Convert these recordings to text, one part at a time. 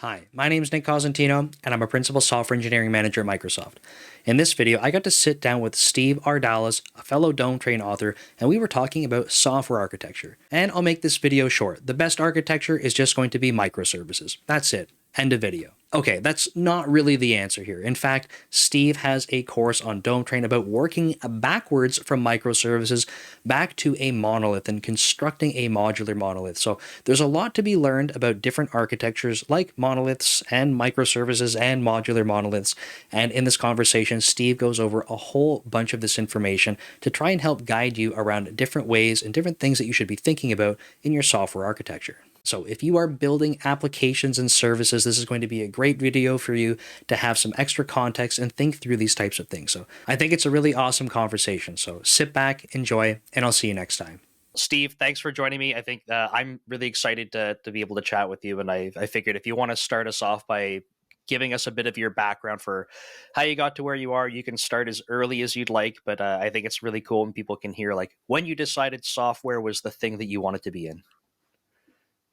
Hi, my name is Nick Cosentino, and I'm a Principal Software Engineering Manager at Microsoft. In this video, I got to sit down with Steve Ardalis, a fellow Dome Train author, and we were talking about software architecture. And I'll make this video short. The best architecture is just going to be microservices. That's it. End of video. Okay, that's not really the answer here. In fact, Steve has a course on Dome Train about working backwards from microservices back to a monolith and constructing a modular monolith. So there's a lot to be learned about different architectures like monoliths and microservices and modular monoliths. And in this conversation, Steve goes over a whole bunch of this information to try and help guide you around different ways and different things that you should be thinking about in your software architecture. So if you are building applications and services, this is going to be a great video for you to have some extra context and think through these types of things. So I think it's a really awesome conversation. So sit back, enjoy, and I'll see you next time. Steve, thanks for joining me. I think I'm really excited to be able to chat with you. And I figured if you want to start us off by giving us a bit of your background for how you got to where you are, you can start as early as you'd like. But I think it's really cool when people can hear like when you decided software was the thing that you wanted to be in.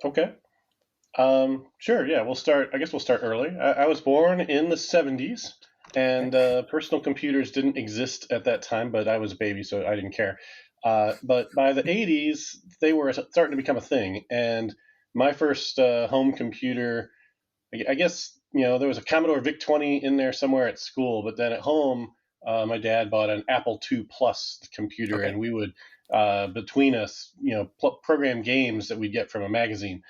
Okay. Sure. Yeah, I guess we'll start early. I was born in the 70s, and personal computers didn't exist at that time, but I was a baby, so I didn't care. But by the 80s, they were starting to become a thing. And my first home computer, I guess, there was a Commodore VIC-20 in there somewhere at school, but then at home, my dad bought an Apple II Plus computer, Okay. and we would, between us, program games that we'd get from a magazine.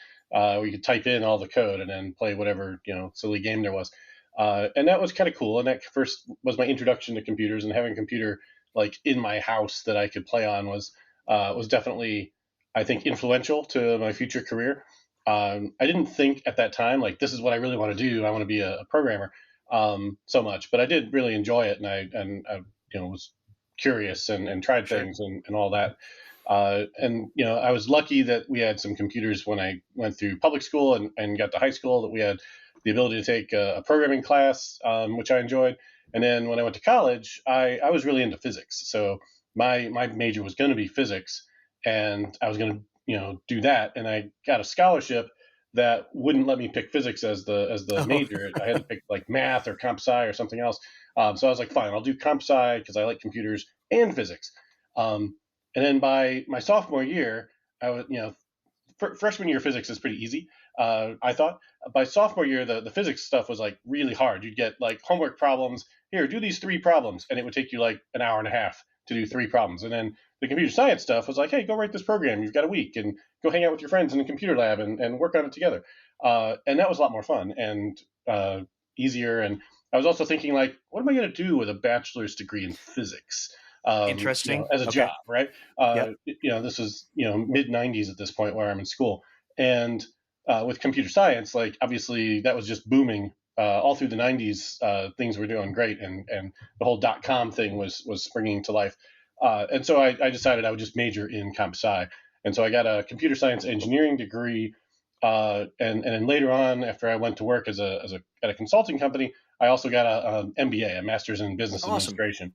We could type in all the code and then play whatever silly game there was, and that was kind of cool. And that first was my introduction to computers, and having a computer like in my house that I could play on was definitely, I think, influential to my future career. I didn't think at that time like this is what I really want to do. I want to be a programmer so much, but I did really enjoy it, and I was curious and tried Sure. things and all that. And I was lucky that we had some computers when I went through public school and got to high school, that we had the ability to take a programming class, which I enjoyed. And then when I went to college, I was really into physics. So my major was going to be physics, and I was going to do that. And I got a scholarship that wouldn't let me pick physics as the Oh, major. I had to pick like math or comp sci or something else. So I was like, fine, I'll do comp sci because I like computers and physics. And then by my sophomore year, I was, freshman year physics is pretty easy. I thought by sophomore year, the physics stuff was like really hard. You'd get like homework problems. Here, do these three problems, and it would take you like an hour and a half to do three problems. And then the computer science stuff was like, hey, go write this program. You've got a week, and go hang out with your friends in the computer lab and work on it together. And that was a lot more fun and easier. And I was also thinking like, what am I going to do with a bachelor's degree in physics? interesting. As a Okay. job, right? Yep. This is mid '90s at this point where I'm in school, and with computer science, like obviously that was just booming all through the '90s. Things were doing great, and the whole .com thing was springing to life. And so I decided I would just major in comp sci, and so I got a computer science engineering degree. And then later on, after I went to work at a consulting company, I also got a MBA, a master's in business Awesome. administration.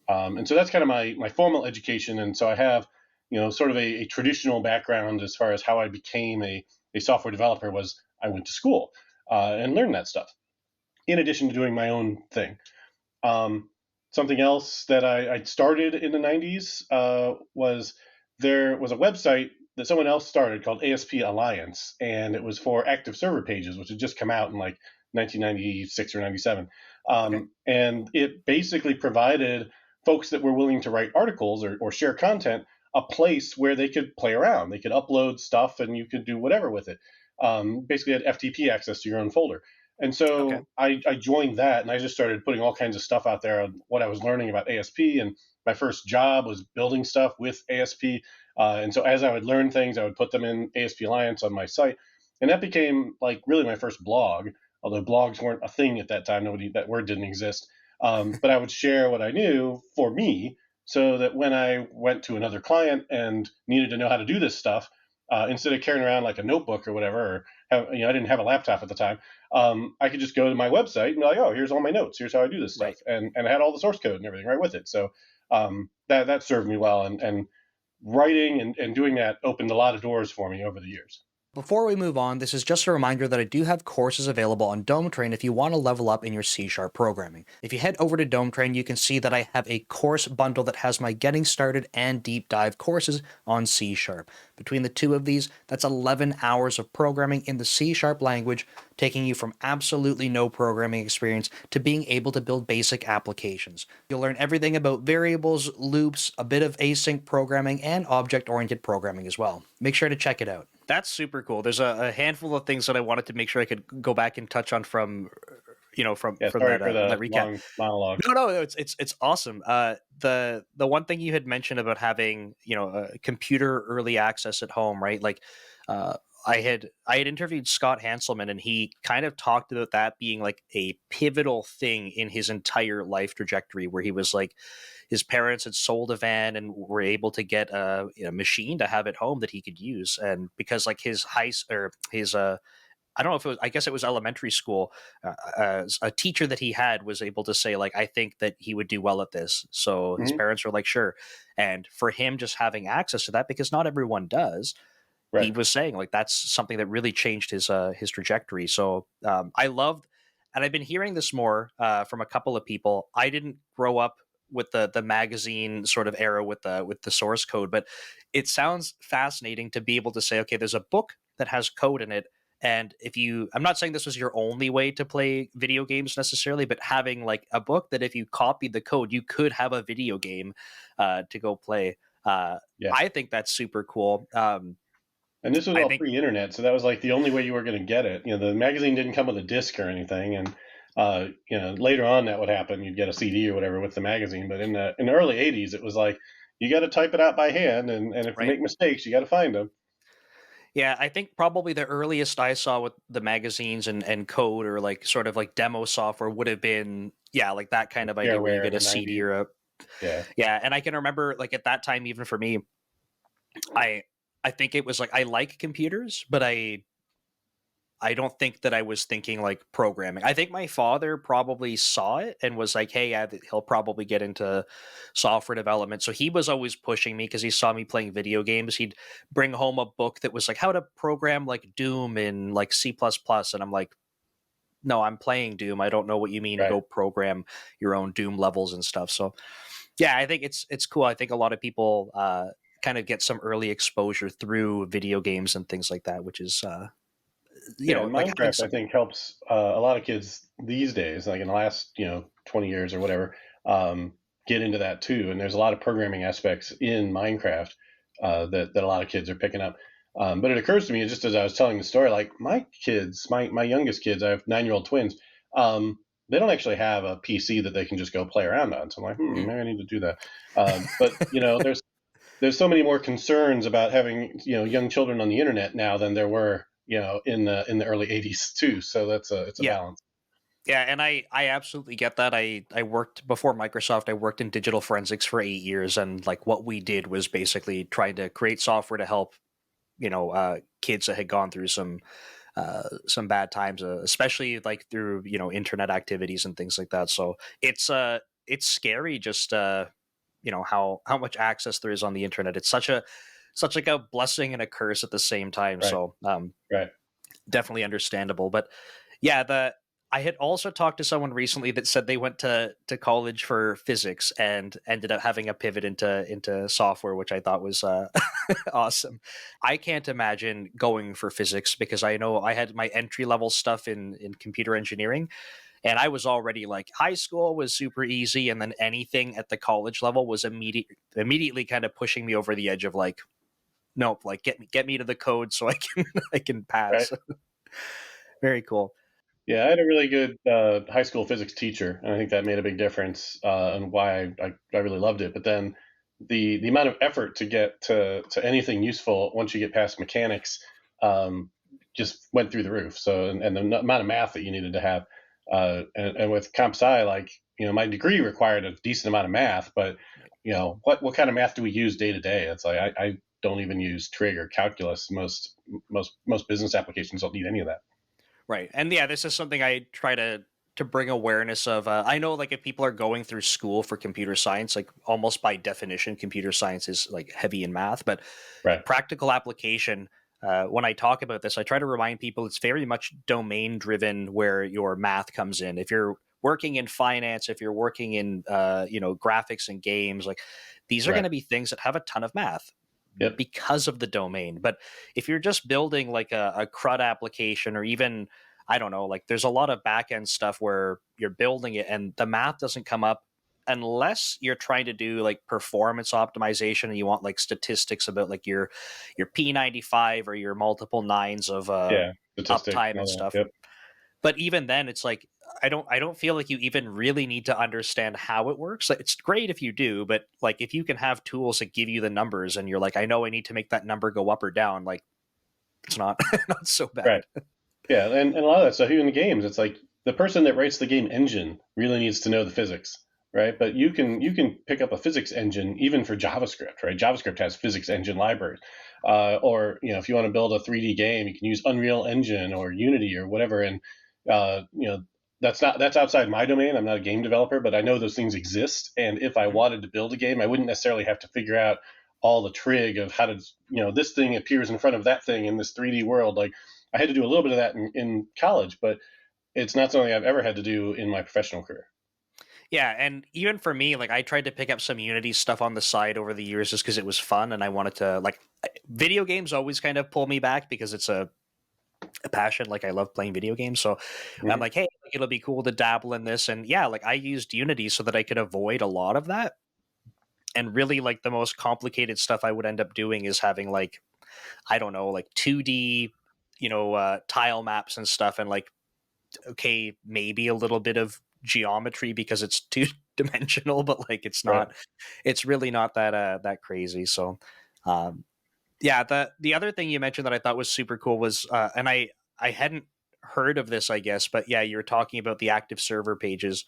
And so that's kind of my formal education. And so I have, sort of a traditional background as far as how I became a software developer was I went to school and learned that stuff in addition to doing my own thing. Something else that I started in the 90s was there was a website that someone else started called ASP Alliance, and it was for active server pages, which had just come out in like 1996 or 97. Okay. And it basically provided folks that were willing to write articles or share content a place where they could play around. They could upload stuff and you could do whatever with it. Basically, had FTP access to your own folder. And Okay. so I joined that, and I just started putting all kinds of stuff out there on what I was learning about ASP. And my first job was building stuff with ASP. And so as I would learn things, I would put them in ASP Alliance on my site. And that became like really my first blog, although blogs weren't a thing at that time. That word didn't exist. But I would share what I knew for me so that when I went to another client and needed to know how to do this stuff, instead of carrying around like a notebook or whatever, or I didn't have a laptop at the time, I could just go to my website and be like, oh, here's all my notes. Here's how I do this stuff. Right. And I had all the source code and everything right with it. So that served me well. And writing and doing that opened a lot of doors for me over the years. Before we move on, this is just a reminder that I do have courses available on Dome Train if you want to level up in your C# programming. If you head over to Dome Train, you can see that I have a course bundle that has my Getting Started and Deep Dive courses on C#. Between the two of these, that's 11 hours of programming in the C# language, taking you from absolutely no programming experience to being able to build basic applications. You'll learn everything about variables, loops, a bit of async programming, and object-oriented programming as well. Make sure to check it out. That's super cool. There's a handful of things that I wanted to make sure I could go back and touch on from, Yeah, from sorry that for that the recap. long monologue. No, it's awesome. The one thing you had mentioned about having computer early access at home, right? Like, uh, I had interviewed Scott Hanselman, and he kind of talked about that being like a pivotal thing in his entire life trajectory, where he was like, his parents had sold a van and were able to get a machine to have at home that he could use, and because like his his I don't know if it was, I guess it was elementary school. A teacher that he had was able to say, like, I think that he would do well at this. So his Hmm. parents were like, sure. And for him just having access to that, because not everyone does, he Right. was saying like that's something that really changed his trajectory. So I loved, and I've been hearing this more from a couple of people. I didn't grow up with the magazine sort of era with the source code, but it sounds fascinating to be able to say, okay, there's a book that has code in it. And if you, I'm not saying this was your only way to play video games necessarily, but having like a book that if you copied the code, you could have a video game to go play. Yeah. I think that's super cool. And this was I all think pre-internet, so that was like the only way you were going to get it. The magazine didn't come with a disc or anything, and later on that would happen. You'd get a CD or whatever with the magazine, but in the early '80s, it was like you got to type it out by hand, and if you right. make mistakes, you got to find them. Yeah, I think probably the earliest I saw with the magazines and code or like sort of like demo software would have been, yeah, like that kind Like of idea where you shareware in get a the CD '90s. or a, Yeah. yeah. And I can remember like at that time, even for me, I I think it was like I like computers, but I don't think that I was thinking like programming. I think my father probably saw it and was like, "Hey, yeah, he'll probably get into software development." So he was always pushing me because he saw me playing video games. He'd bring home a book that was like how to program like Doom in like C++, and I'm like, "No, I'm playing Doom. I don't know what you mean Right. go program your own Doom levels and stuff." So, yeah, I think it's cool. I think a lot of people kind of get some early exposure through video games and things like that, which is Yeah, and like having Minecraft I some. think helps a lot of kids these days, like in the last 20 years or whatever, get into that too. And there's a lot of programming aspects in Minecraft that a lot of kids are picking up. But it occurs to me just as I was telling the story, like my kids, my youngest kids, I have 9-year-old twins. They don't actually have a PC that they can just go play around on. So I'm like, Mm. maybe I need to do that. But there's so many more concerns about having young children on the internet now than there were in the early '80s too. So it's a Yeah. balance. Yeah, and I absolutely get that. I worked before Microsoft. I worked in digital forensics for 8 years, and like what we did was basically trying to create software to help kids that had gone through some bad times, especially like through internet activities and things like that. So it's scary just how much access there is on the internet. It's such like a blessing and a curse at the same time. Right. So Right. definitely understandable. But yeah, the I had also talked to someone recently that said they went to college for physics and ended up having a pivot into software, which I thought was awesome. I can't imagine going for physics because I know I had my entry level stuff in computer engineering, and I was already like high school was super easy, and then anything at the college level was immediately kind of pushing me over the edge of like, nope, like get me to the code so I can I can Right. pass. Very cool. Yeah, I had a really good high school physics teacher, and I think that made a big difference and why I really loved it. But then the amount of effort to get to anything useful once you get past mechanics just went through the roof. So and the amount of math that you needed to have, and with comp sci, like my degree required a decent amount of math, but what kind of math do we use day to day? It's like I don't even use trig or calculus. Most business applications don't need any of that. Right. And yeah, this is something I try to bring awareness of. I know like if people are going through school for computer science, like almost by definition, computer science is like heavy in math, but Right. practical application. when I talk about this, I try to remind people it's very much domain driven where your math comes in. If you're working in finance, if you're working in graphics and games, like these are going Right. to be things that have a ton of math Yep. because of the domain. But if you're just building like a CRUD application, or even, I don't know, like there's a lot of back end stuff where you're building it and the math doesn't come up unless you're trying to do like performance optimization and you want like statistics about like your P95 or your multiple nines of Yeah. Statistics uptime and and all that. stuff. Yep. But even then it's like I don't feel like you even really need to understand how it works. Like, it's great if you do, but like if you can have tools that give you the numbers and you're like, I know I need to make that number go up or down, like it's not not so Right. bad. Yeah, and a lot of that stuff, even in the games, it's like the person that writes the game engine really needs to know the physics, right? But you can pick up a physics engine even for JavaScript, right? JavaScript has physics engine libraries, or if you want to build a 3D game, you can use Unreal Engine or Unity or whatever, and uh, you know that's outside my domain. I'm not a game developer, but I know those things exist, and if I Mhm. wanted to build a game, I wouldn't necessarily have to figure out all the trig of how to this thing appears in front of that thing in this 3D world. Like I had to do a little bit of that in college, but it's not something I've ever had to do in my professional career. Yeah, and even for me, like I tried to pick up some Unity stuff on the side over the years just because it was fun and I wanted to like video games always kind of pull me back because it's a passion. Like I love playing video games. So I'm Hmm. like, hey, like, it'll be cool to dabble in this. And yeah, like I used Unity so that I could avoid a lot of that. And really like the most complicated stuff I would end up doing is having like, I don't know, like 2D, tile maps and stuff. And like, okay, maybe a little bit of geometry because it's two dimensional, but like Right. it's really not that crazy. So um yeah, the other thing you mentioned that I thought was super cool was and I hadn't heard of this, I guess, but yeah, you were talking about the active server pages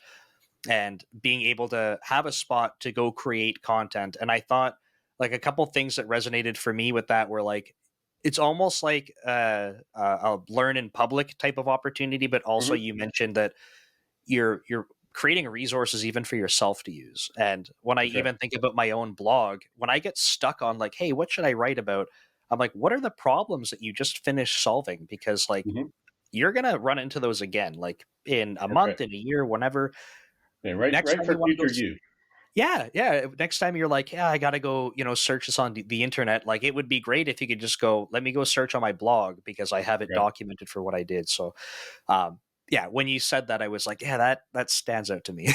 and being able to have a spot to go create content. And I thought like a couple things that resonated for me with that were like it's almost like a learn in public type of opportunity, but also Hmm. you mentioned that you're creating resources even for yourself to use. And when I For sure. even think about my own blog, when I get stuck on like, hey, what should I write about? I'm like, what are the problems that you just finished solving? Because like Hmm. you're gonna run into those again, like in a That's right. month, in a year, whenever. Yeah. Right. Next Right time for you want to go, future you. yeah, yeah. Next time you're like, yeah, I gotta go, search this on the internet. Like, it would be great if you could just go, let me go search on my blog because I have it Right. documented for what I did. So, yeah, when you said that, I was like, yeah, that stands out to me.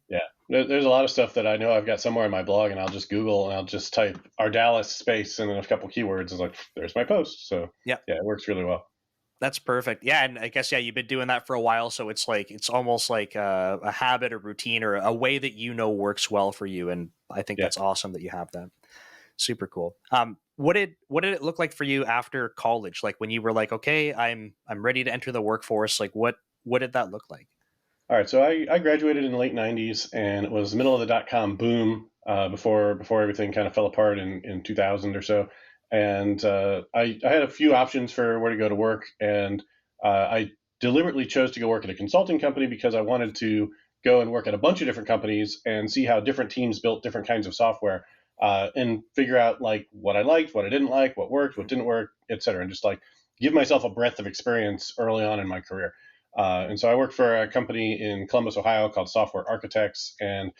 Yeah. There's a lot of stuff that I know I've got somewhere in my blog, and I'll just Google and I'll just type Ardalis space and then a couple keywords. It's like there's my post. So Yeah, yeah, it works really well. that's perfect. Yeah, and I guess yeah, you've been doing that for a while, so it's like it's almost like a habit, or routine, or a way that works well for you. And I think Yeah. that's awesome that you have that. Super cool. What did it look like for you after college? Like when you were like, okay, I'm ready to enter the workforce. Like what did that look like? All right, so I graduated in the late '90s, and it was the middle of the dot-com boom before everything kind of fell apart in 2000 or so. And I had a few options for where to go to work, and I deliberately chose to go work at a consulting company because I wanted to go and work at a bunch of different companies and see how different teams built different kinds of software, and figure out like what I liked, what I didn't like, what worked, what didn't work, et cetera, and just like give myself a breadth of experience early on in my career. And so I worked for a company in Columbus, Ohio called Software Architects, and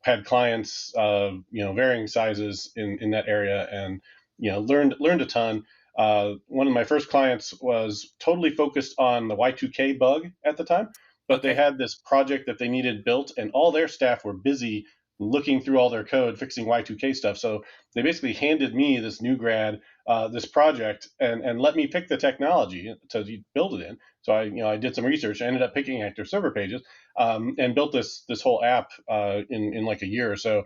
had clients, varying sizes in that area, and learned a ton. One of my first clients was totally focused on the Y2K bug at the time, but they Okay. had this project that they needed built, and all their staff were busy looking through all their code, fixing Y2K stuff. So they basically handed me this new grad this project and let me pick the technology to build it in. So I did some research. I ended up picking active server pages, and built this whole app in like a year or so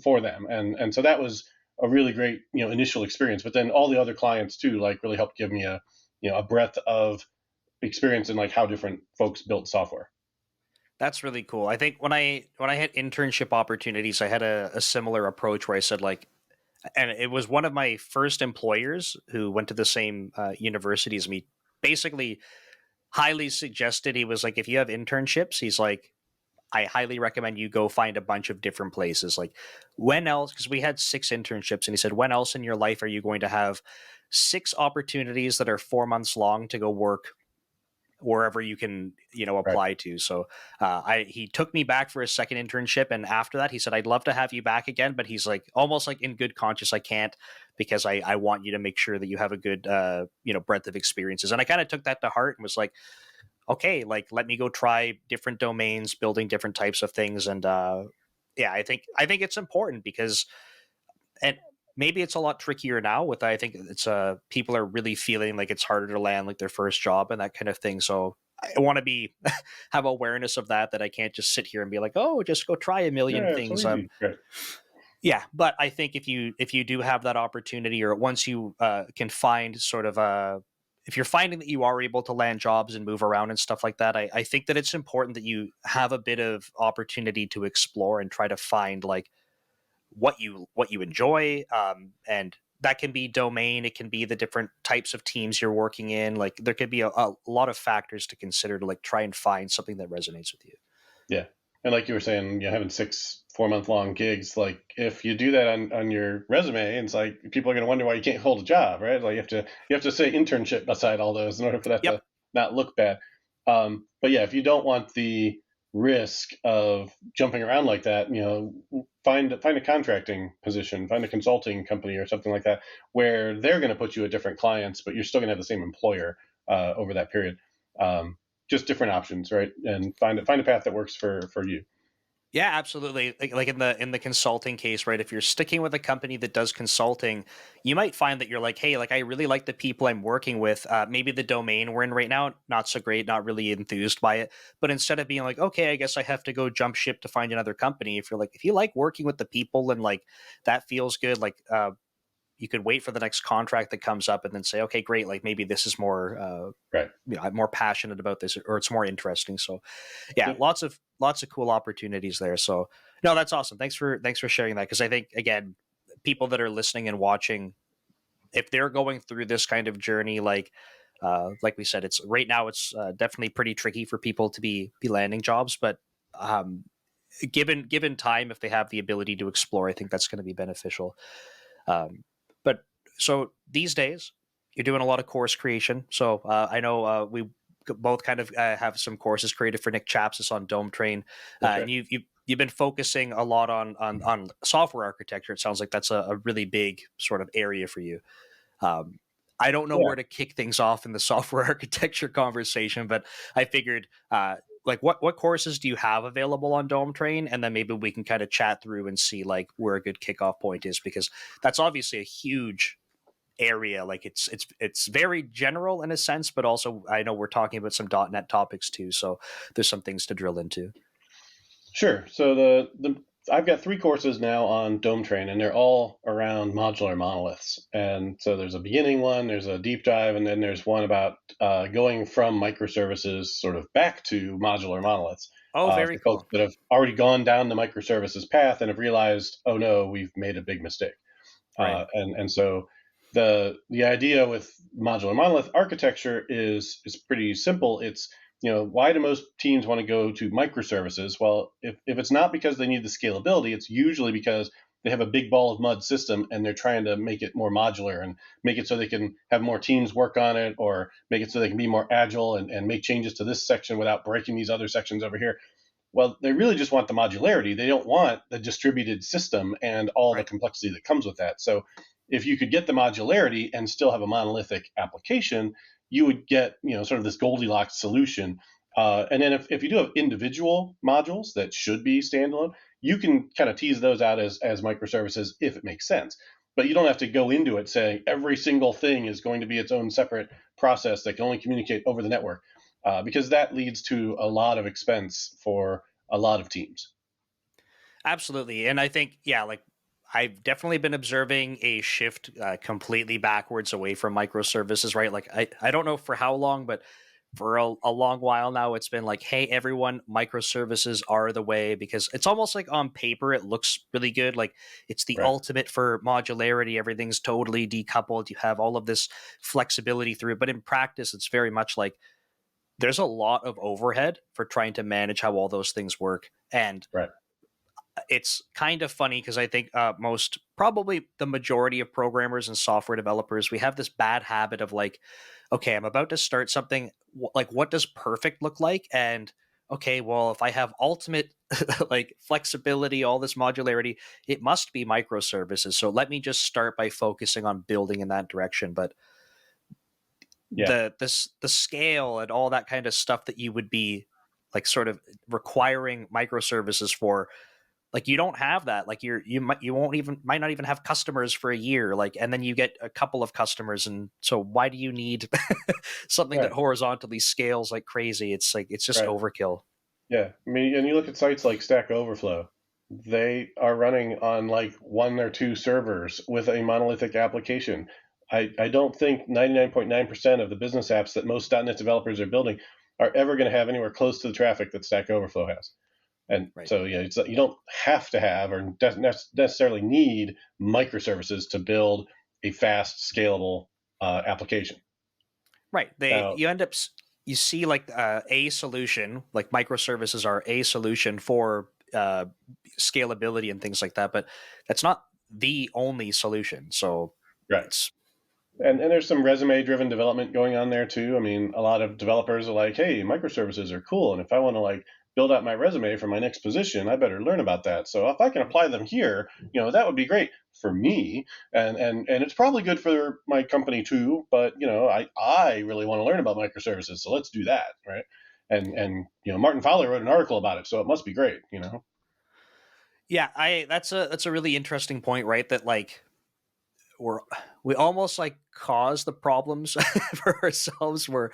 for them. And so that was a really great initial experience. But then all the other clients too like really helped give me a breadth of experience in like how different folks built software. That's really cool. I think when I had internship opportunities, I had a similar approach where I said like, and it was one of my first employers who went to the same university as me. Basically, highly suggested. He was like, if you have internships, he's like, I highly recommend you go find a bunch of different places. Like, when else? Because we had 6 internships, and he said, when else in your life are you going to have 6 opportunities that are 4 months long to go work wherever you can, Right. apply to. So he took me back for a second internship, and after that he said, I'd love to have you back again, but he's like, almost like in good conscience, I can't, because I want you to make sure that you have a good breadth of experiences. And I kind of took that to heart and was like, okay, like, let me go try different domains, building different types of things. And yeah, I think it's important because, and maybe it's a lot trickier now with, I think it's people are really feeling like it's harder to land like their first job and that kind of thing. So I want to be have awareness of that I can't just sit here and be like, oh, just go try a million Yeah, it's so things. easy. Right. Yeah, but I think if you do have that opportunity, or once you can find sort of if you're finding that you are able to land jobs and move around and stuff like that, I think that it's important that you have a bit of opportunity to explore and try to find like what you enjoy, and that can be domain, it can be the different types of teams you're working in. Like there could be a lot of factors to consider to like try and find something that resonates with you. Yeah. And like you were saying, having 4 month long gigs, like if you do that on your resume, it's like people are going to wonder why you can't hold a job, right? Like you have to say internship beside all those in order for that Yep. to not look bad. But yeah, if you don't want the risk of jumping around like that, find a contracting position, find a consulting company or something like that, where they're going to put you at different clients, but you're still going to have the same employer over that period. Um, just different options, right? And find a path that works for you. Yeah, absolutely. Like in the consulting case, right? If you're sticking with a company that does consulting, you might find that you're like, hey, like I really like the people I'm working with. Maybe the domain we're in right now, not so great, not really enthused by it. But instead of being like, okay, I guess I have to go jump ship to find another company, if you like working with the people and like that feels good, like you could wait for the next contract that comes up and then say, okay, great, like maybe this is more Right. I'm more passionate about this, or it's more interesting. So yeah, Yep. lots of cool opportunities there. So no, that's awesome. Thanks for sharing that, because I think, again, people that are listening and watching, if they're going through this kind of journey, like we said, it's right now it's definitely pretty tricky for people to be landing jobs, but um, given time, if they have the ability to explore, I think that's going to be beneficial. But so these days, you're doing a lot of course creation. So I know we both kind of have some courses created for Nick Chapsis on Dome Train, That's right. and you've been focusing a lot on software architecture. It sounds like that's a really big sort of area for you. Um, I don't know Yeah. where to kick things off in the software architecture conversation, but I figured, like, what courses do you have available on Dome Train, and then maybe we can kind of chat through and see like where a good kickoff point is, because that's obviously a huge area. Like it's very general in a sense, but also I know we're talking about some .NET topics too, so there's some things to drill into. Sure. So the I've got 3 courses now on Dome Train, and they're all around modular monoliths. And so there's a beginning one, there's a deep dive, and then there's one about going from microservices sort of back to modular monoliths. Oh, very For folks cool. that have already gone down the microservices path and have realized, oh no, we've made a big mistake. Right. And so the idea with modular monolith architecture is pretty simple. It's, why do most teams want to go to microservices? Well, if it's not because they need the scalability, it's usually because they have a big ball of mud system and they're trying to make it more modular and make it so they can have more teams work on it, or make it so they can be more agile and make changes to this section without breaking these other sections over here. Well, they really just want the modularity. They don't want the distributed system and all the Right. complexity that comes with that. So if you could get the modularity and still have a monolithic application, you would get, sort of this Goldilocks solution. And then if you do have individual modules that should be standalone, you can kind of tease those out as microservices if it makes sense. But you don't have to go into it saying every single thing is going to be its own separate process that can only communicate over the network, because that leads to a lot of expense for a lot of teams. Absolutely. And I think, yeah, like I've definitely been observing a shift completely backwards away from microservices, right? Like I don't know for how long, but for a long while now, it's been like, hey, everyone, microservices are the way, because it's almost like on paper, it looks really good. Like it's the Right. ultimate for modularity. Everything's totally decoupled. You have all of this flexibility through it. But in practice, it's very much like there's a lot of overhead for trying to manage how all those things work. And Right. it's kind of funny because I think most probably the majority of programmers and software developers, we have this bad habit of like, okay, I'm about to start something. Like, what does perfect look like? And okay, well, if I have ultimate like flexibility, all this modularity, it must be microservices. So let me just start by focusing on building in that direction. But Yeah, the scale and all that kind of stuff that you would be like sort of requiring microservices for, like you don't have that. Like you won't even might not even have customers for a year, like, and then you get a couple of customers, and so why do you need something that right, horizontally scales like crazy? It's like it's just right. overkill. Yeah, I mean, and you look at sites like Stack Overflow, they are running on like one or two servers with a monolithic application. I don't think 99.9% of the business apps that most .NET developers are building are ever going to have anywhere close to the traffic that Stack Overflow has. And Right. so, you don't have to have or necessarily need microservices to build a fast, scalable application. Right. They Now, you end up you see like a solution, like microservices are a solution for scalability and things like that, but that's not the only solution. So right. it's And there's some resume driven development going on there too. I mean, a lot of developers are like, hey, microservices are cool. And if I want to like build out my resume for my next position, I better learn about that. So if I can apply them here, that would be great for me. And it's probably good for my company too. But I really want to learn about microservices. So let's do that. Right. And Martin Fowler wrote an article about it. So it must be great. yeah, I that's a really interesting point, right? That like we're we almost like cause the problems for ourselves where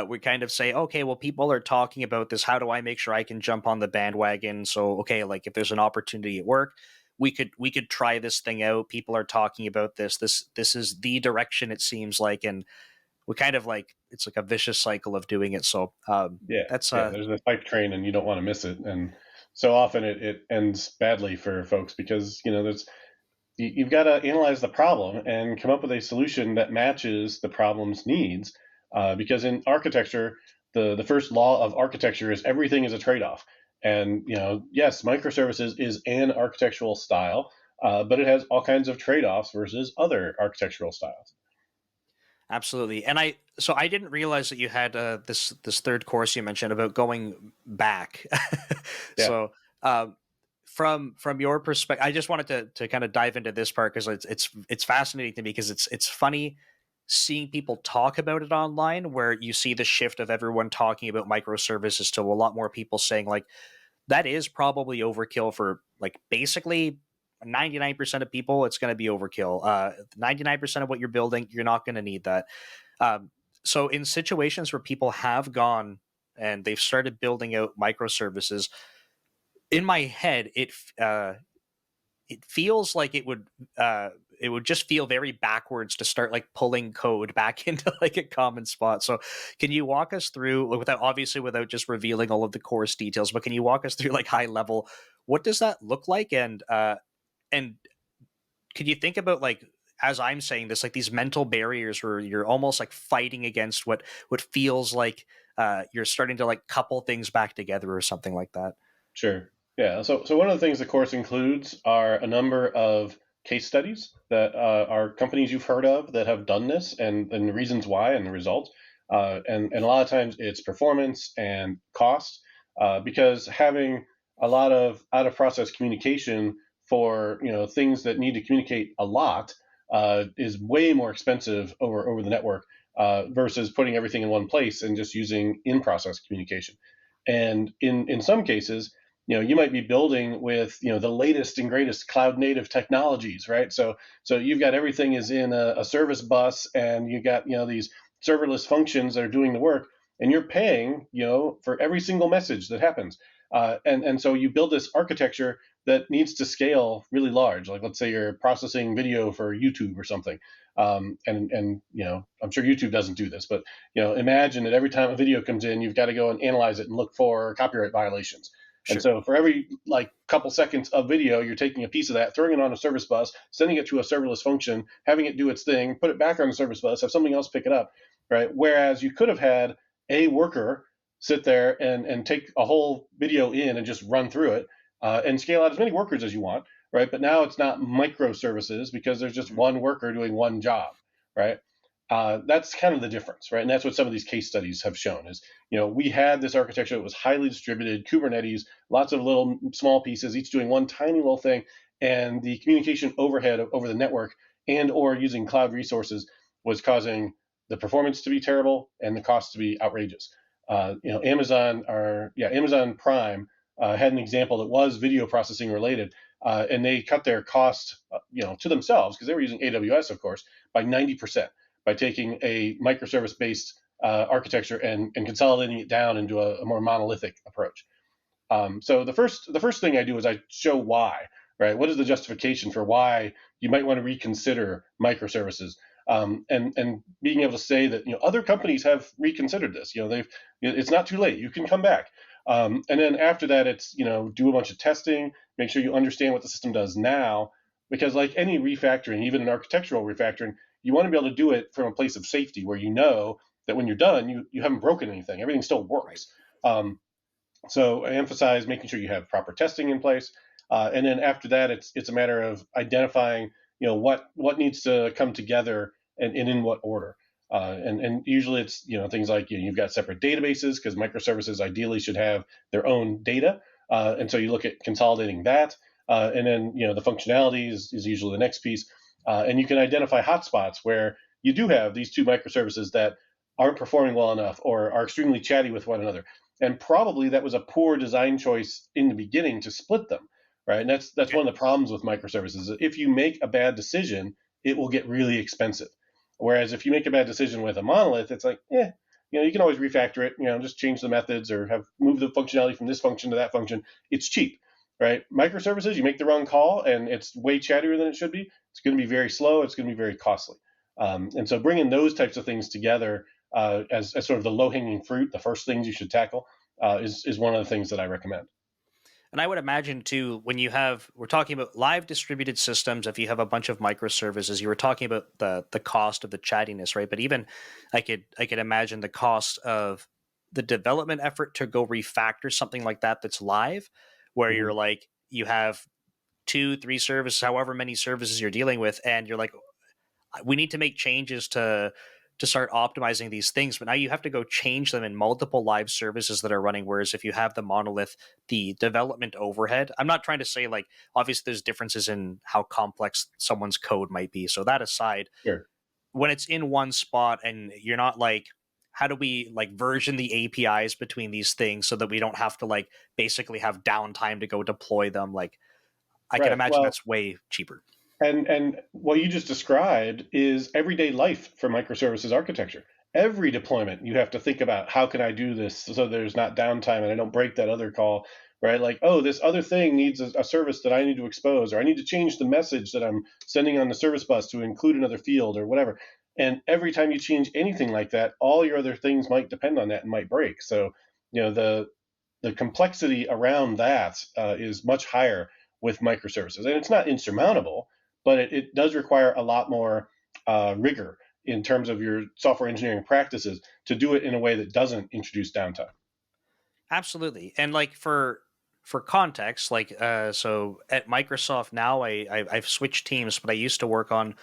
we kind of say, okay, well, people are talking about this, how do I make sure I can jump on the bandwagon? So okay, like if there's an opportunity at work, we could try this thing out. People are talking about this is the direction it seems like, and we kind of like it's like a vicious cycle of doing it. So Yeah. that's Yeah. There's a hype train and you don't want to miss it. And so often it ends badly for folks because, you've got to analyze the problem and come up with a solution that matches the problem's needs. Because in architecture, the first law of architecture is everything is a trade-off. And yes, microservices is an architectural style, but it has all kinds of trade-offs versus other architectural styles. absolutely. And I didn't realize that you had this third course you mentioned about going back. Yeah, So from your perspective, I just wanted to kind of dive into this part because it's fascinating to me because it's funny seeing people talk about it online where you see the shift of everyone talking about microservices to a lot more people saying like that is probably overkill for like basically 99% of people. It's going to be overkill. 99% of what you're building, you're not going to need that. So in situations where people have gone and they've started building out microservices, in my head, it feels like it would just feel very backwards to start like pulling code back into like a common spot. So can you walk us through without just revealing all of the course details, but can you walk us through like high level, what does that look like? And could you think about like as I'm saying this, like these mental barriers where you're almost like fighting against what feels like you're starting to like couple things back together or something like that? sure. Yeah. So one of the things the course includes are a number of case studies that are companies you've heard of that have done this and the reasons why and the results. And a lot of times it's performance and cost because having a lot of out of process communication for things that need to communicate a lot is way more expensive over the network versus putting everything in one place and just using in process communication. And in some cases, you might be building with the latest and greatest cloud native technologies, right? So you've got everything is in a service bus, and you got these serverless functions that are doing the work, and you're paying for every single message that happens. And so you build this architecture that needs to scale really large. Like let's say you're processing video for YouTube or something. And I'm sure YouTube doesn't do this, but imagine that every time a video comes in, you've got to go and analyze it and look for copyright violations. And Sure. so for every like couple seconds of video, you're taking a piece of that, throwing it on a service bus, sending it to a serverless function, having it do its thing, put it back on the service bus, have something else pick it up, right? Whereas you could have had a worker sit there and take a whole video in and just run through it and scale out as many workers as you want, right? But now it's not microservices because there's just one worker doing one job, right? That's kind of the difference, right? And that's what some of these case studies have shown is, we had this architecture that was highly distributed, Kubernetes, lots of little small pieces, each doing one tiny little thing, and the communication overhead over the network and or using cloud resources was causing the performance to be terrible and the cost to be outrageous. Amazon Prime had an example that was video processing related, and they cut their cost, to themselves because they were using AWS, of course, by 90% by taking a microservice-based architecture and consolidating it down into a more monolithic approach. So the first thing I do is I show why, right? What is the justification for why you might want to reconsider microservices? And being able to say that other companies have reconsidered this. It's not too late. You can come back. And then after that, it's do a bunch of testing, make sure you understand what the system does now, because like any refactoring, even an architectural refactoring, you want to be able to do it from a place of safety where you know that when you're done, you haven't broken anything. Everything still works. Right. So I emphasize making sure you have proper testing in place, and then after that, it's a matter of identifying what needs to come together and in what order. And usually it's things like you've got separate databases because microservices ideally should have their own data, and so you look at consolidating that, and then the functionality is usually the next piece, and you can identify hotspots where you do have these two microservices that aren't performing well enough or are extremely chatty with one another. And probably that was a poor design choice in the beginning to split them, right? And that's one of the problems with microservices. If you make a bad decision, it will get really expensive. Whereas if you make a bad decision with a monolith, it's like, you can always refactor it, just change the methods or move the functionality from this function to that function. It's cheap, right? Microservices, you make the wrong call and it's way chattier than it should be. It's going to be very slow. It's going to be very costly. And so bringing those types of things together as sort of the low-hanging fruit, the first things you should tackle, is one of the things that I recommend. And I would imagine too, when we're talking about live distributed systems, if you have a bunch of microservices, you were talking about the cost of the chattiness, right? But even I could imagine the cost of the development effort to go refactor something like that's live, where Mm-hmm. you're like, you have 2-3 services, however many services you're dealing with, and you're like, we need to make changes to start optimizing these things, but now you have to go change them in multiple live services that are running. Whereas if you have the monolith, the development overhead, I'm not trying to say like, obviously there's differences in how complex someone's code might be. So that aside, Sure. when it's in one spot and you're not like, how do we like version the APIs between these things so that we don't have to like basically have downtime to go deploy them? Like I can imagine that's way cheaper. And what you just described is everyday life for microservices architecture. Every deployment, you have to think about how can I do this so there's not downtime and I don't break that other call, right? Like, oh, this other thing needs a service that I need to expose, or I need to change the message that I'm sending on the service bus to include another field or whatever. And every time you change anything like that, all your other things might depend on that and might break. So, the complexity around that is much higher with microservices, and it's not insurmountable, but it does require a lot more rigor in terms of your software engineering practices to do it in a way that doesn't introduce downtime. Absolutely. And like for context, like so at Microsoft now, I've switched teams, but I used to work on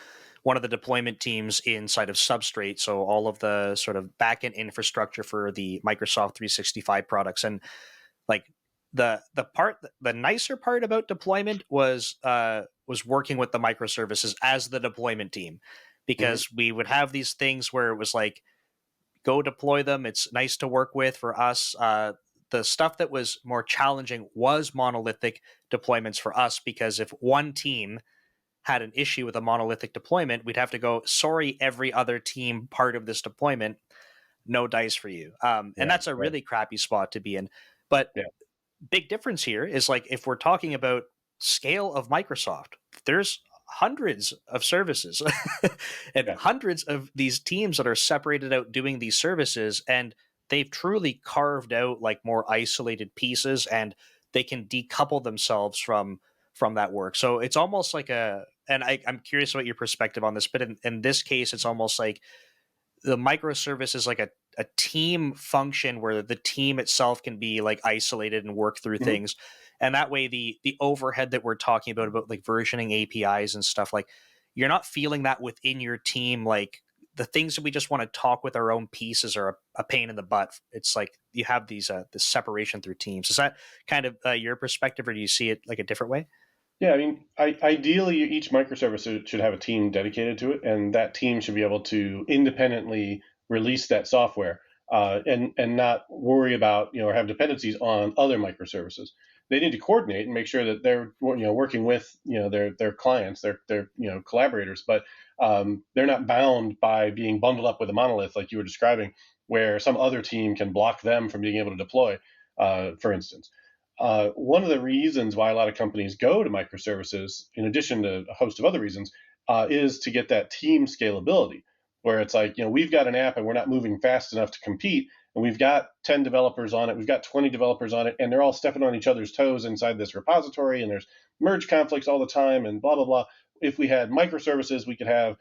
one of the deployment teams inside of Substrate, so all of the sort of backend infrastructure for the Microsoft 365 products. And like the nicer part about deployment was working with the microservices as the deployment team, because we would have these things where it was like, go deploy them. It's nice to work with for us. The stuff that was more challenging was monolithic deployments for us, because if one team had an issue with a monolithic deployment, we'd have to go, sorry, every other team part of this deployment, no dice for you. And that's a really crappy spot to be in. But big difference here is like, if we're talking about scale of Microsoft, there's hundreds of services and hundreds of these teams that are separated out doing these services, and they've truly carved out like more isolated pieces, and they can decouple themselves from that work. So it's almost like I'm curious about your perspective on this, but in this case, it's almost like the microservice is like a team function where the team itself can be like isolated and work through things. And that way the overhead that we're talking about like versioning APIs and stuff, like you're not feeling that within your team. Like the things that we just want to talk with our own pieces are a pain in the butt. It's like you have these this separation through teams. Is that kind of your perspective, or do you see it like a different way? Yeah, I mean, ideally, each microservice should have a team dedicated to it, and that team should be able to independently release that software, and not worry about, or have dependencies on other microservices. They need to coordinate and make sure that they're, working with, their clients, their collaborators, but they're not bound by being bundled up with a monolith like you were describing, where some other team can block them from being able to deploy, for instance. One of the reasons why a lot of companies go to microservices, in addition to a host of other reasons, is to get that team scalability, where it's like, we've got an app and we're not moving fast enough to compete, and we've got 10 developers on it, we've got 20 developers on it, and they're all stepping on each other's toes inside this repository, and there's merge conflicts all the time, and blah, blah, blah. If we had microservices, we could have,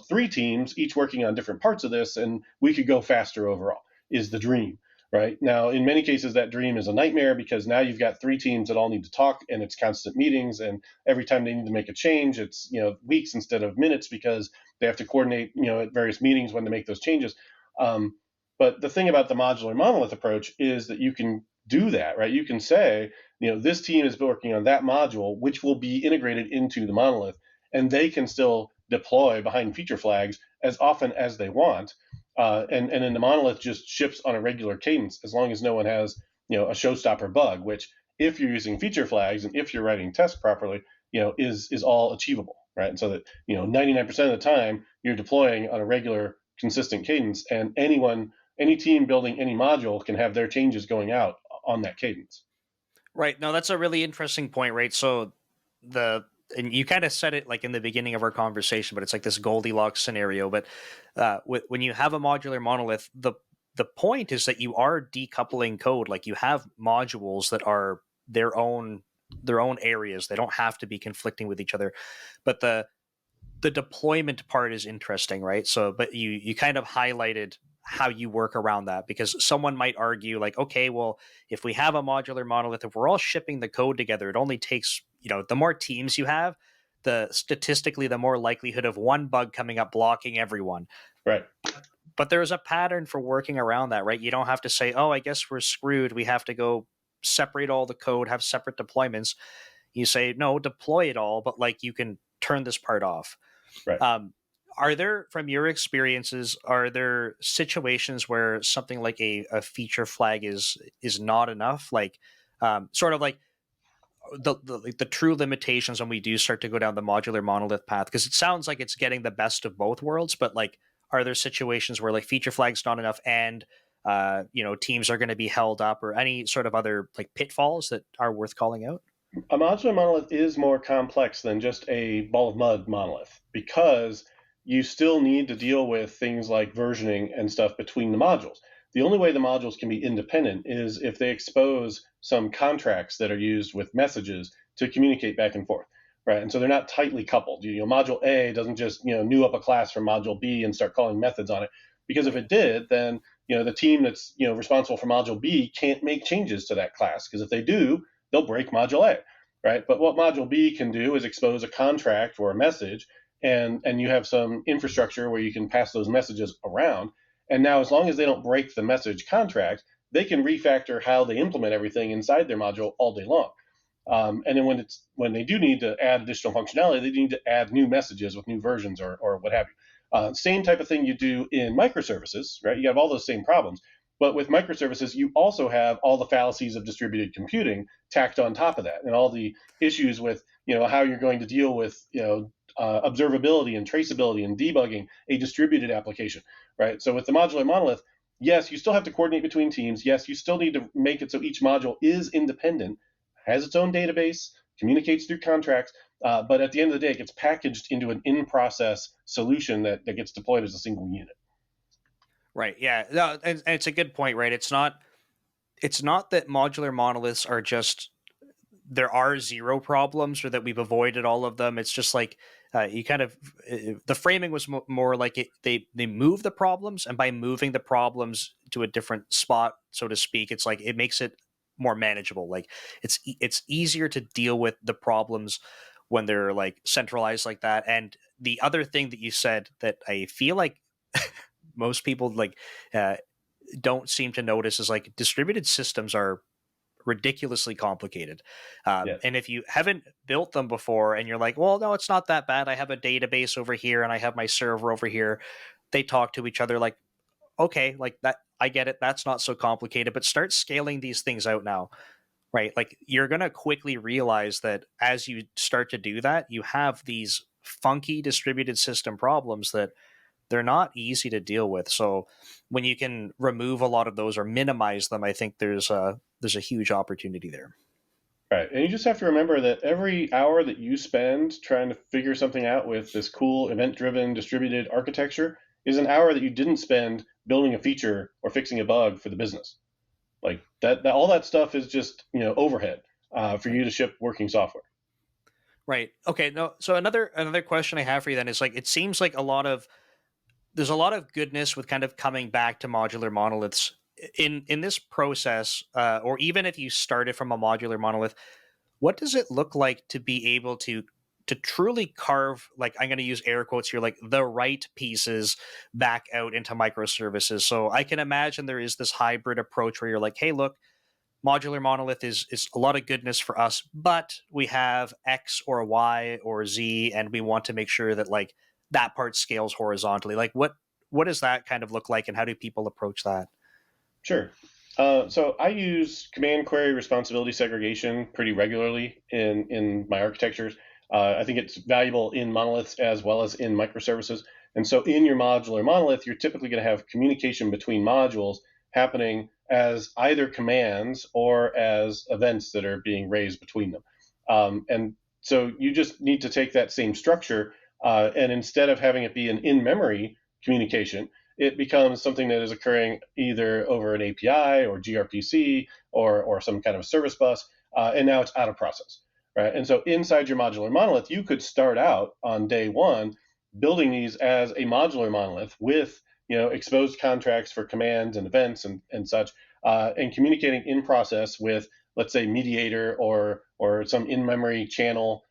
3 teams, each working on different parts of this, and we could go faster overall, is the dream. Right now, in many cases, that dream is a nightmare, because now you've got 3 teams that all need to talk, and it's constant meetings. And every time they need to make a change, it's weeks instead of minutes, because they have to coordinate at various meetings when to make those changes. But the thing about the modular monolith approach is that you can do that, right? You can say, this team is working on that module, which will be integrated into the monolith, and they can still deploy behind feature flags as often as they want. And then the monolith just ships on a regular cadence, as long as no one has a showstopper bug, which, if you're using feature flags and if you're writing tests properly, is all achievable, right? And so that 99% of the time you're deploying on a regular, consistent cadence, and any team building any module can have their changes going out on that cadence. Right. No, that's a really interesting point, right? So the and you kind of said it like in the beginning of our conversation, but it's like this Goldilocks scenario. But when you have a modular monolith, the point is that you are decoupling code. Like you have modules that are their own areas. They don't have to be conflicting with each other. But the deployment part is interesting, right? So, but you kind of highlighted how you work around that, because someone might argue like, okay, well, if we have a modular monolith, if we're all shipping the code together, it only takes, the more teams you have, statistically the more likelihood of one bug coming up blocking everyone. Right. But there's a pattern for working around that, right? You don't have to say, oh, I guess we're screwed, we have to go separate all the code, have separate deployments. You say, no, deploy it all, but like you can turn this part off. Right. Are there, from your experiences, are there situations where something like a feature flag is not enough? Like, sort of like the true limitations when we do start to go down the modular monolith path? Because it sounds like it's getting the best of both worlds, but like, are there situations where like feature flag's not enough and teams are going to be held up, or any sort of other like pitfalls that are worth calling out? A modular monolith is more complex than just a ball of mud monolith, because you still need to deal with things like versioning and stuff between the modules. The only way the modules can be independent is if they expose some contracts that are used with messages to communicate back and forth, right? And so they're not tightly coupled. Module A doesn't just new up a class from module B and start calling methods on it, because if it did, then the team that's responsible for module B can't make changes to that class, because if they do, they'll break module A, right? But what module B can do is expose a contract or a message, and you have some infrastructure where you can pass those messages around. And now, as long as they don't break the message contract, they can refactor how they implement everything inside their module all day long. And then when they do need to add additional functionality, they need to add new messages with new versions or what have you. Same type of thing you do in microservices, right? You have all those same problems. But with microservices, you also have all the fallacies of distributed computing tacked on top of that, and all the issues with how you're going to deal with observability and traceability and debugging a distributed application, right? So with the modular monolith, yes, you still have to coordinate between teams. Yes, you still need to make it so each module is independent, has its own database, communicates through contracts, but at the end of the day, it gets packaged into an in-process solution that gets deployed as a single unit. Right. Yeah. No, and it's a good point, right? It's not that modular monoliths are just, there are zero problems or that we've avoided all of them. It's just like you kind of the framing was more like they move the problems, and by moving the problems to a different spot, so to speak, it's like it makes it more manageable. Like it's easier to deal with the problems when they're like centralized like that. And the other thing that you said that I feel like most people like uh, don't seem to notice is like distributed systems are ridiculously complicated. Yes. And if you haven't built them before and you're like, well, no, it's not that bad. I have a database over here and I have my server over here. They talk to each other like, okay, like that. I get it. That's not so complicated, but start scaling these things out now, right? Like you're going to quickly realize that as you start to do that, you have these funky distributed system problems that they're not easy to deal with. So when you can remove a lot of those or minimize them, I think there's a huge opportunity there. Right. And you just have to remember that every hour that you spend trying to figure something out with this cool event-driven distributed architecture is an hour that you didn't spend building a feature or fixing a bug for the business. Like that all that stuff is just, overhead for Right. you to ship working software. Right. Okay. No. So another question I have for you then is like it seems like there's a lot of goodness with kind of coming back to modular monoliths in this process, or even if you started from a modular monolith. What does it look like to be able to truly carve, like I'm going to use air quotes here, like the right pieces back out into microservices? So I can imagine there is this hybrid approach where you're like, hey, look, modular monolith is a lot of goodness for us, but we have X or Y or Z, and we want to make sure that like that part scales horizontally. Like what does that kind of look like, and how do people approach that? Sure. So I use command query responsibility segregation pretty regularly in my architectures. I think it's valuable in monoliths as well as in microservices. And so in your modular monolith, you're typically going to have communication between modules happening as either commands or as events that are being raised between them. And so you just need to take that same structure, and instead of having it be an in-memory communication, it becomes something that is occurring either over an API or gRPC or some kind of service bus, and now it's out of process, right? And so inside your modular monolith, you could start out on day one building these as a modular monolith with exposed contracts for commands and events and such, and communicating in process with, let's say, mediator or some in-memory channel,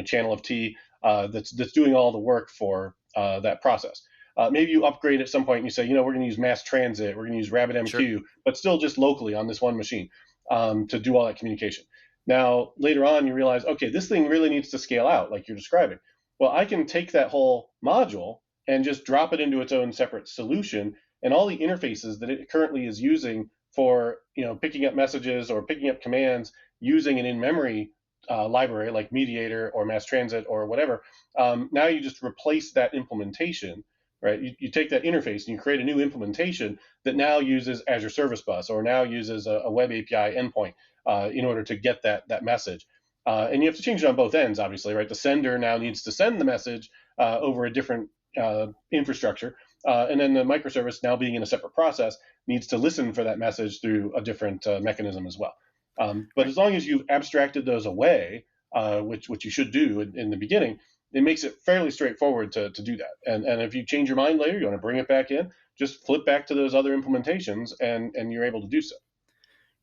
channel of T, that's doing all the work for that process. Maybe you upgrade at some point and you say, we're going to use mass transit, we're going to use Sure. RabbitMQ, but still just locally on this one machine, to do all that communication. Now, later on, you realize, okay, this thing really needs to scale out like you're describing. Well, I can take that whole module and just drop it into its own separate solution, and all the interfaces that it currently is using for picking up messages or picking up commands using an in-memory library like Mediator or Mass Transit or whatever. Now you just replace that implementation, right? You take that interface and you create a new implementation that now uses Azure Service Bus or now uses a web API endpoint in order to get that message. And you have to change it on both ends, obviously, right? The sender now needs to send the message over a different infrastructure. And then the microservice, now being in a separate process, needs to listen for that message through a different mechanism as well. But Right. as long as you've abstracted those away, which you should do in the beginning, it makes it fairly straightforward to do that. And if you change your mind later, you want to bring it back in, just flip back to those other implementations, and you're able to do so.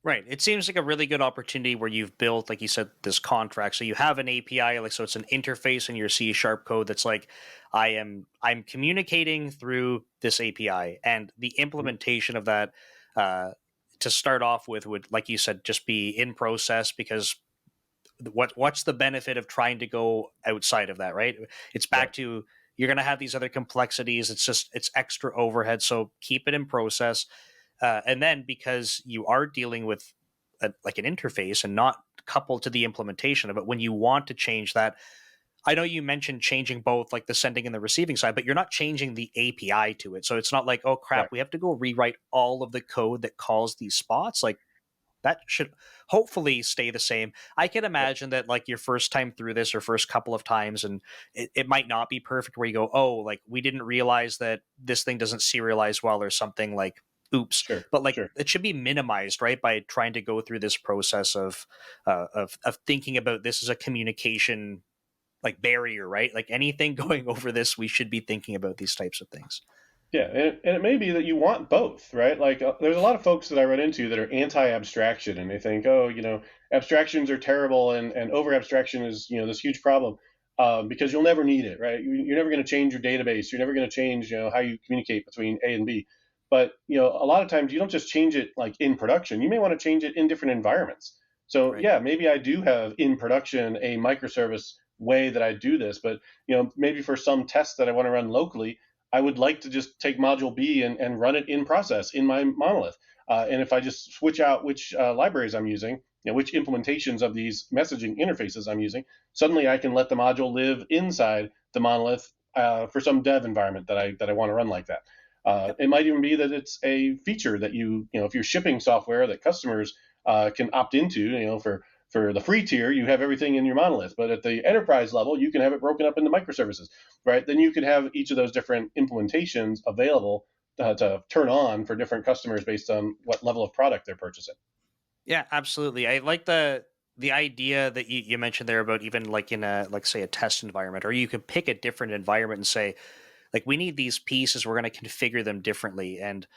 Right. It seems like a really good opportunity where you've built, like you said, this contract. So you have an API, like so it's an interface in your C sharp code that's like, I'm communicating through this API, and the implementation of that uh, to start off with would, like you said, just be in process because what's the benefit of trying to go outside of that, right? It's Right. back to you're going to have these other complexities. It's extra overhead. So keep it in process. And then because you are dealing with like an interface and not coupled to the implementation of it, when you want to change that, I know you mentioned changing both like the sending and the receiving side, but you're not changing the API to it. So it's not like, oh Right. crap, we have to go rewrite all of the code that calls these spots. Like that should hopefully stay the same. I can Yep. imagine that like your first time through this or first couple of times, and it might not be perfect where you go, oh, like we didn't realize that this thing doesn't serialize well or something like oops. Sure. But like Sure. it should be minimized, right? By trying to go through this process of thinking about this as a communication like barrier, right? Like anything going over this, we should be thinking about these types of things. Yeah, and it may be that you want both, right? Like, there's a lot of folks that I run into that are anti-abstraction, and they think, oh, abstractions are terrible, and over-abstraction is, this huge problem, because you'll never need it, right? You're never going to change your database. You're never going to change, how you communicate between A and B. But, a lot of times you don't just change it like in production. You may want to change it in different environments. So, Right. yeah, maybe I do have in production a microservice way that I do this, but, maybe for some tests that I want to run locally, I would like to just take module B and run it in process in my monolith. And if I just switch out which libraries I'm using, which implementations of these messaging interfaces I'm using, suddenly I can let the module live inside the monolith for some dev environment that I want to run like that. Yep. It might even be that it's a feature that if you're shipping software that customers can opt into, for the free tier, you have everything in your monolith, but at the enterprise level, you can have it broken up into microservices, right? Then you could have each of those different implementations available to turn on for different customers based on what level of product they're purchasing. Yeah, absolutely. I like the idea that you mentioned there about even like in a like say a test environment, or you could pick a different environment and say like we need these pieces, we're going to configure them differently. And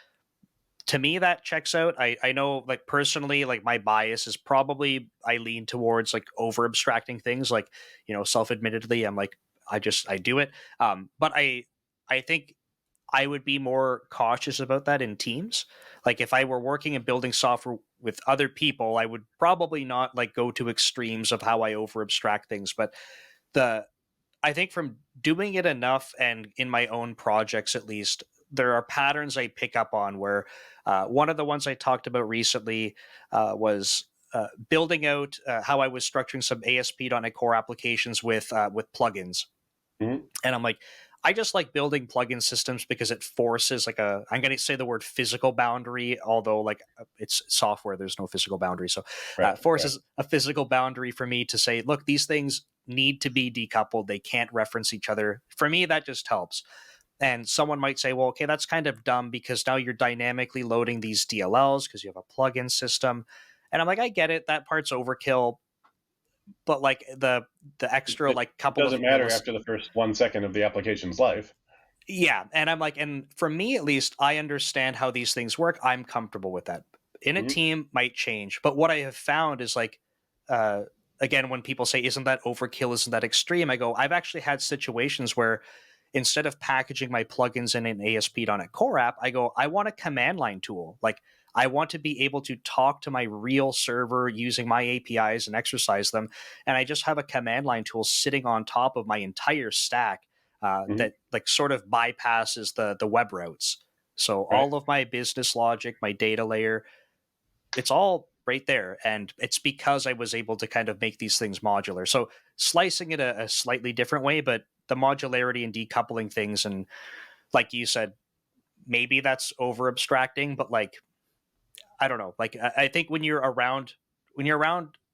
to me that checks out. I know like personally like my bias is probably I lean towards like over abstracting things, like self-admittedly I'm like I do it. But I think I would be more cautious about that in teams. Like if I were working and building software with other people, I would probably not like go to extremes of how I over abstract things. But the I think from doing it enough and in my own projects at least, there are patterns I pick up on where one of the ones I talked about recently was building out how I was structuring some ASP.NET Core applications with plugins. Mm-hmm. And I'm like, I just like building plugin systems because it forces like I'm going to say the word physical boundary, although like it's software, there's no physical boundary. So Right, right. forces a physical boundary for me to say, look, these things need to be decoupled. They can't reference each other. For me, that just helps. And someone might say, well, okay, that's kind of dumb because now you're dynamically loading these DLLs because you have a plugin system. And I'm like, I get it. That part's overkill. But like the extra like It couple of doesn't matter millis after the first 1 second of the application's life. yeah, and I'm like, and for me at least, I understand how these things work. I'm comfortable with that. In a Mm-hmm. team, might change, but what I have found is like, uh, again, when people say, "Isn't that overkill? Isn't that extreme?" I go, I've actually had situations where instead of packaging my plugins in an ASP.NET Core app, I go, I want a command line tool. Like, I want to be able to talk to my real server using my APIs and exercise them, and I just have a command line tool sitting on top of my entire stack Mm-hmm. that like sort of bypasses the web routes. So Right. all of my business logic, my data layer, it's all right there, and it's because I was able to kind of make these things modular. So slicing it a slightly different way, but the modularity and decoupling things, and like you said, maybe that's over abstracting, but like I don't know. Like I think when you're around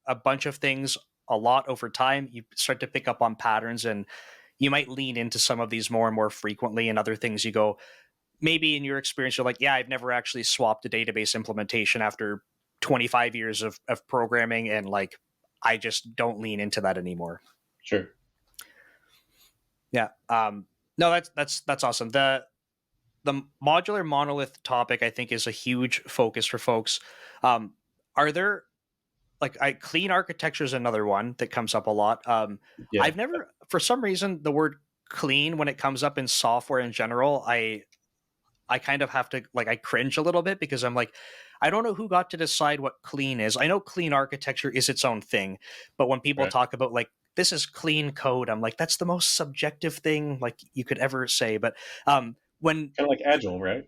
a bunch of things a lot over time, you start to pick up on patterns and you might lean into some of these more and more frequently, and other things you go, maybe in your experience, you're like, yeah, I've never actually swapped a database implementation after 25 years of programming. And like, I just don't lean into that anymore. Sure. Yeah. No, that's awesome. The modular monolith topic, I think, is a huge focus for folks. Um, are there clean architecture is another one that comes up a lot. Yeah. I've never, for some reason, the word clean when it comes up in software in general, I kind of have to like I cringe a little bit because I'm like, I don't know who got to decide what clean is. I know clean architecture is its own thing, but when people Right. talk about like this is clean code, I'm like, that's the most subjective thing like you could ever say. But when Kind of like Agile, right?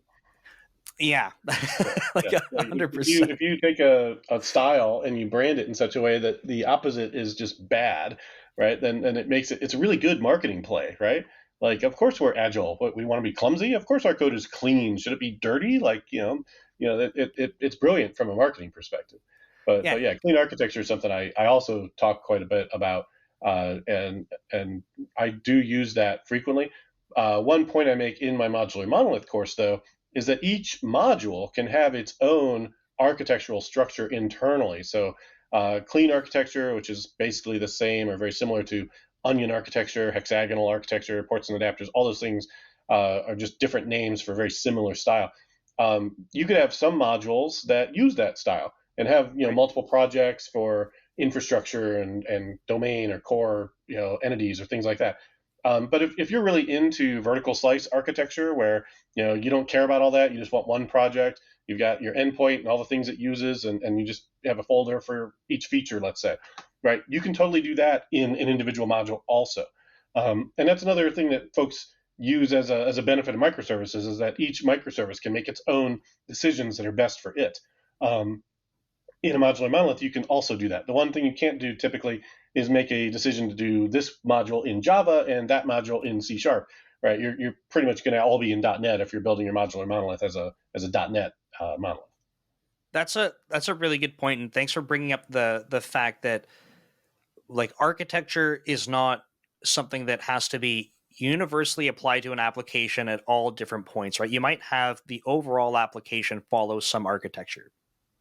yeah, Yeah, like yeah. Like hundred if you percent. if you take a style and you brand it in such a way that the opposite is just bad, right? Then it makes it's a really good marketing play, right? Like, of course we're agile. What, we want to be clumsy? Of course our code is clean. Should it be dirty? Like, it's brilliant from a marketing perspective. But Yeah, but yeah, clean architecture is something I also talk quite a bit about, and I do use that frequently. One point I make in my modular monolith course, though, is that each module can have its own architectural structure internally. So, clean architecture, which is basically the same or very similar to onion architecture, hexagonal architecture, ports and adapters, all those things are just different names for very similar style. You could have some modules that use that style and have multiple projects for infrastructure and domain or core entities or things like that. But if you're really into vertical slice architecture where you don't care about all that, you just want one project, you've got your endpoint and all the things it uses, and you just have a folder for each feature, let's say, right? You can totally do that in an individual module also. And that's another thing that folks use as a benefit of microservices, is that each microservice can make its own decisions that are best for it. In a modular monolith, you can also do that. The one thing you can't do typically is make a decision to do this module in Java and that module in C#, right? You're pretty much going to all be in .NET if you're building your modular monolith as a .NET monolith. That's a really good point, and thanks for bringing up the fact that like architecture is not something that has to be universally applied to an application at all different points, right? You might have the overall application follow some architecture.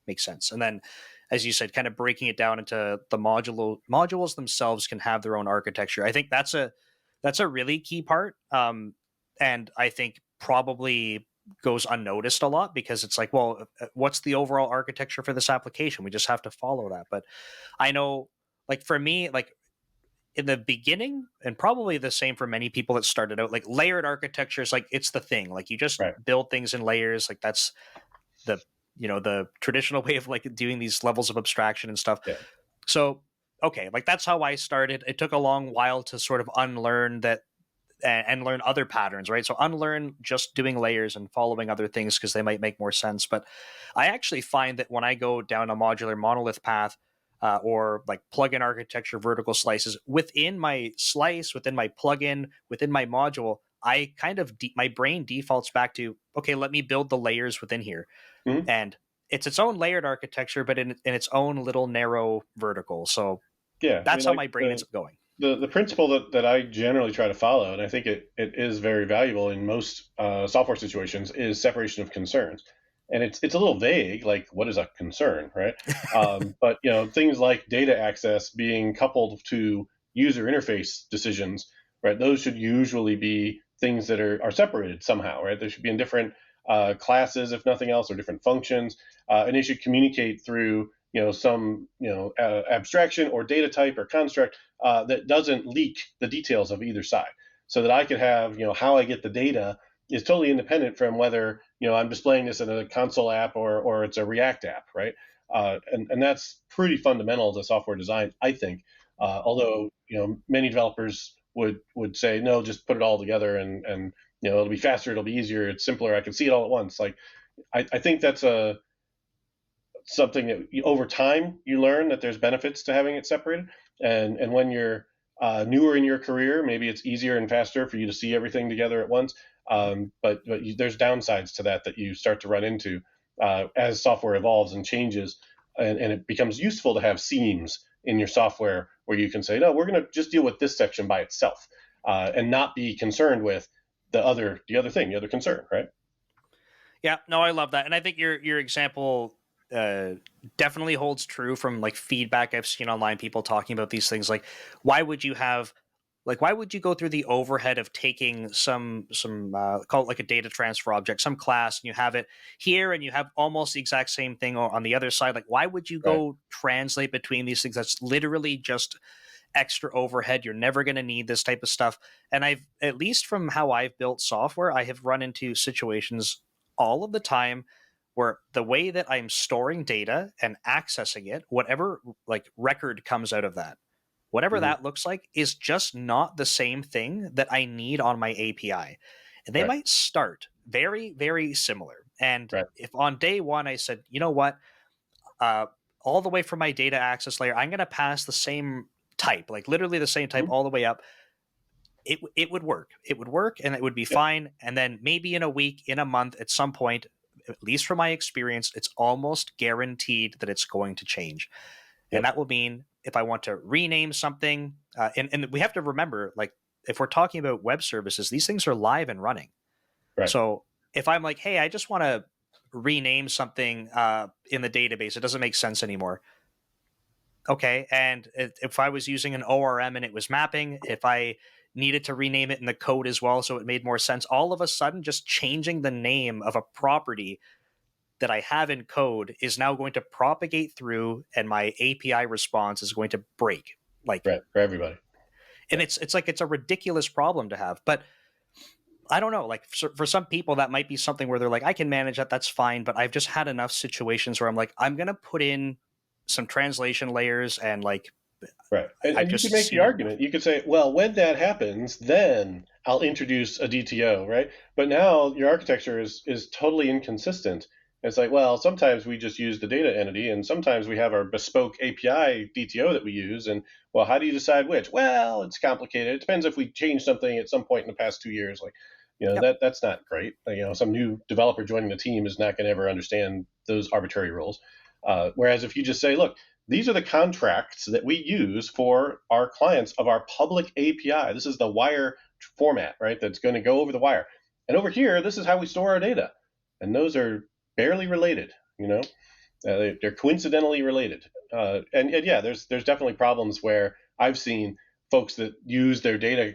Makes sense. And then, as you said, kind of breaking it down into the modules themselves can have their own architecture. I think that's a really key part. And I think probably goes unnoticed a lot because it's like, well, what's the overall architecture for this application? We just have to follow that. But I know, like for me, like in the beginning, and probably the same for many people that started out, like layered architecture is like, it's the thing. Like you just build things in layers. Like that's the the traditional way of like doing these levels of abstraction and stuff. Yeah. So, okay, like that's how I started. It took a long while to sort of unlearn that and learn other patterns, right? So unlearn just doing layers and following other things because they might make more sense. But I actually find that when I go down a modular monolith path or like plugin architecture, vertical slices within my slice, within my plugin, within my module, I kind of my brain defaults back to, okay, let me build the layers within here. Mm-hmm. And it's its own layered architecture, but in its own little narrow vertical. So yeah, that's how my brain ends up going. The principle that I generally try to follow, and I think it is very valuable in most software situations, is separation of concerns. And it's a little vague, like what is a concern, right? But things like data access being coupled to user interface decisions, right? Those should usually be things that are separated somehow, right? They should be in different classes, if nothing else, or different functions, and they should communicate through some abstraction or data type or construct that doesn't leak the details of either side, so that I could have how I get the data is totally independent from whether I'm displaying this in a console app or it's a React app, right? And that's pretty fundamental to software design, I think. Although many developers would say no, just put it all together and it'll be faster, it'll be easier, it's simpler, I can see it all at once. Like I think that's something that over time you learn that there's benefits to having it separated, and when you're newer in your career, maybe it's easier and faster for you to see everything together at once. But there's downsides to that you start to run into as software evolves and changes, and it becomes useful to have seams in your software where you can say, no, we're going to just deal with this section by itself, and not be concerned with the other concern, right? Yeah, no, I love that, and I think your example definitely holds true from like feedback I've seen online. People talking about these things, like why would you go through the overhead of taking some call it like a data transfer object, some class, and you have it here and you have almost the exact same thing on the other side? Like why would you go translate between these things? That's literally just extra overhead. You're never going to need this type of stuff. And I've, at least from how I've built software, I have run into situations all of the time where the way that I'm storing data and accessing it, whatever like record comes out of that, whatever that looks like, is just not the same thing that I need on my API. And they might start very, very similar. And if on day one I said, you know what, all the way from my data access layer, I'm going to pass the same type, like literally the same type all the way up, it would work. It would work and it would be fine. And then maybe in a week, in a month, at some point, at least from my experience, it's almost guaranteed that it's going to change. And that will mean if I want to rename something, and we have to remember, like, if we're talking about web services, these things are live and running. Right. So if I'm like, hey, I just want to rename something in the database, it doesn't make sense anymore. Okay. And if I was using an ORM and it was mapping, if I needed to rename it in the code as well, so it made more sense. All of a sudden, just changing the name of a property that I have in code is now going to propagate through, and my API response is going to break. Like, right, for everybody. and it's like it's a ridiculous problem to have. But I don't know. Like for some people, that might be something where they're like, I can manage that. That's fine. But I've just had enough situations where I'm like, I'm gonna put in some translation layers and like, Right. And I've you just could make the seen it enough. argument. You could say, well, when that happens, then I'll introduce a DTO, right? But now your architecture is totally inconsistent. It's like, well, sometimes we just use the data entity, and sometimes we have our bespoke API DTO that we use. And, well, how do you decide which? Well, it's complicated. It depends if we changed something at some point in the past 2 years. Like, Yep. that's not great. Some new developer joining the team is not going to ever understand those arbitrary rules. Whereas if you just say, look, these are the contracts that we use for our clients of our public API. This is the wire format, right? That's going to go over the wire. And over here, this is how we store our data. And those are barely related, they're coincidentally related. And yeah, there's definitely problems where I've seen folks that use their data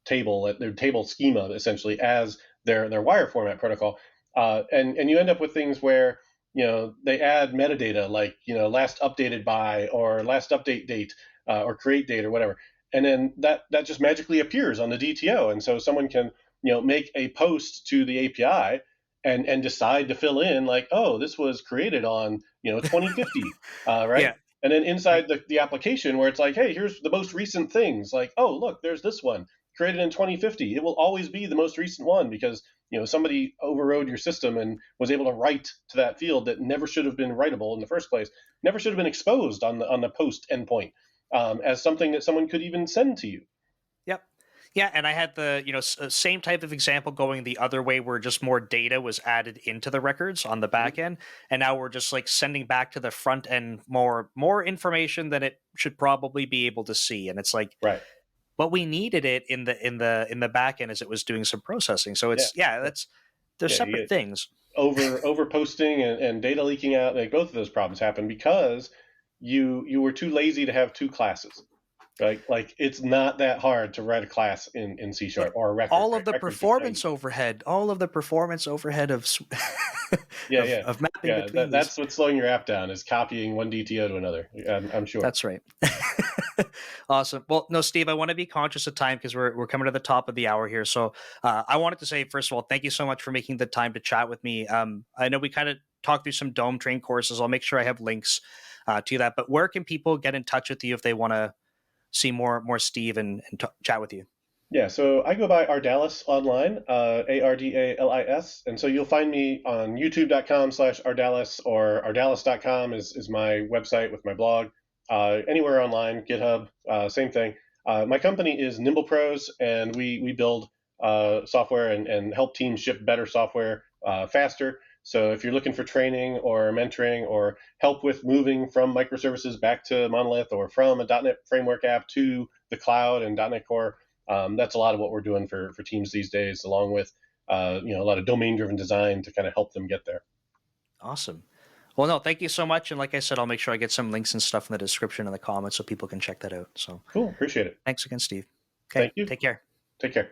table, their table schema essentially as their wire format protocol. And you end up with things where they add metadata like last updated by or last update date or create date or whatever, and then that just magically appears on the DTO, and so someone can make a post to the API and decide to fill in like, oh, this was created on 2050, right? Yeah. And then inside the application where it's like, hey, here's the most recent things, like, oh, look, there's this one created in 2050. It will always be the most recent one because somebody overrode your system and was able to write to that field that never should have been writable in the first place, never should have been exposed on the post endpoint as something that someone could even send to you. Yep. Yeah, and I had the same type of example going the other way, where just more data was added into the records on the back end, and now we're just like sending back to the front end more information than it should probably be able to see, and it's like, Right. but we needed it in the back end as it was doing some processing. So it's they're separate things. Over posting and data leaking out, like both of those problems happen because you were too lazy to have two classes. Like it's not that hard to write a class in C# or a record. All of the Records performance overhead, of of mapping between that's what's slowing your app down, is copying one DTO to another. I'm sure. That's right. Awesome. Well, no, Steve, I want to be conscious of time because we're coming to the top of the hour here. So I wanted to say, first of all, thank you so much for making the time to chat with me. I know we kind of talked through some Dome Train courses. I'll make sure I have links to that. But where can people get in touch with you if they want to see more Steve and chat with you? Yeah, so I go by Ardalis online, Ardalis, and so you'll find me on youtube.com/Ardalis, or ardalis.com is my website with my blog. Anywhere online, GitHub, same thing. My company is Nimble Pros, and we build software and help teams ship better software faster. So if you're looking for training or mentoring or help with moving from microservices back to monolith, or from a .NET framework app to the cloud and .NET Core, that's a lot of what we're doing for teams these days, along with a lot of domain-driven design to kind of help them get there. Awesome. Well, no, thank you so much. And like I said, I'll make sure I get some links and stuff in the description and the comments so people can check that out. So Cool. Appreciate it. thanks again, Steve. Okay. Thank you. Take care. Take care.